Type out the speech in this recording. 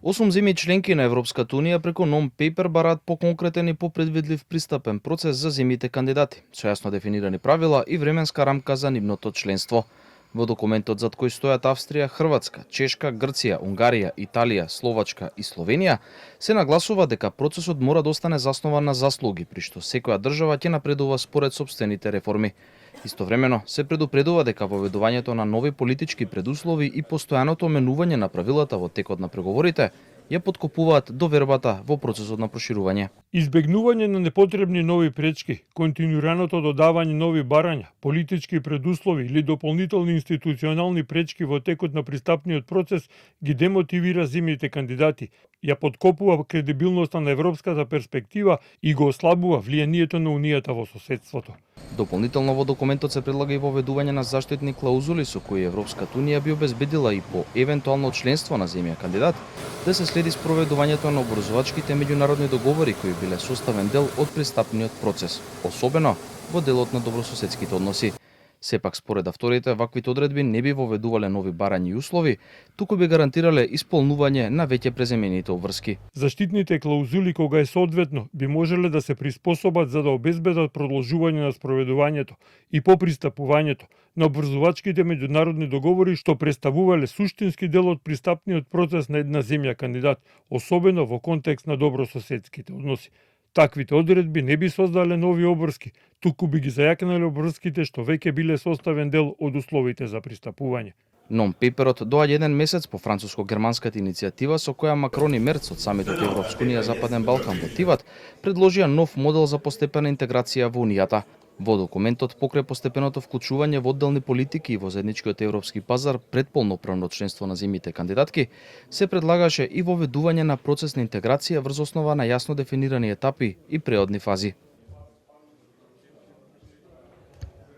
8 земји членки на Европската унија преку non-paper бараат по конкретен и попредвидлив пристапен процес за земјите кандидати, со јасно дефинирани правила и временска рамка за нивното членство. Во документот зад кој стојат Австрија, Хрватска, Чешка, Грција, Унгарија, Италија, Словачка и Словенија, се нагласува дека процесот мора да остане заснован на заслуги, при што секоја држава ќе напредува според сопствените реформи. Истовремено се предупредува дека воведувањето на нови политички предуслови и постојаното менување на правилата во текот на преговорите ја поткопуваат довербата во процесот на проширување. Избегнување на непотребни нови пречки, континуираното додавање нови барања, политички предуслови или дополнителни институционални пречки во текот на пристапниот процес ги демотивира земјите кандидати, ја поткопува кредибилноста на европската перспектива и го ослабува влијанието на Унијата во соседството. Дополнително во документот се предлага и воведување на заштитни клаузули со кои Европската унија би обезбедила и по евентуално членство на земја кандидат да се следи спроведувањето на обврзувачките меѓународни договори кои биле составен дел од пристапниот процес, особено во делот на добрососедските односи. Сепак, според авторите, ваквите одредби не би воведувале нови барања и услови, туку би гарантирале исполнување на веќе преземените обврски. Заштитните клаузули кога е соодветно би можеле да се приспособат за да обезбедат продолжување на спроведувањето и по пристапувањето на обврзувачките меѓународни договори што представувале суштински дел од пристапниот процес на една земја кандидат, особено во контекст на добрососедските односи. Таквите одредби не би создале нови обврски, туку би ги зајакнале обврските што веќе биле составен дел од условите за пристапување. Non-paperот доаѓа еден месец по француско-германската иницијатива со која Макрон и Мерц од самитот Европска унија Западен Балкан во Тиват предложија нов модел за постепена интеграција во Унијата. Во документот покрај постепеното вклучување во одделни политики и во заедничкиот европски пазар пред полноправно членство на земјите кандидатки, се предлагаше и воведување на процес на интеграција врз основа на јасно дефинирани етапи и преодни фази.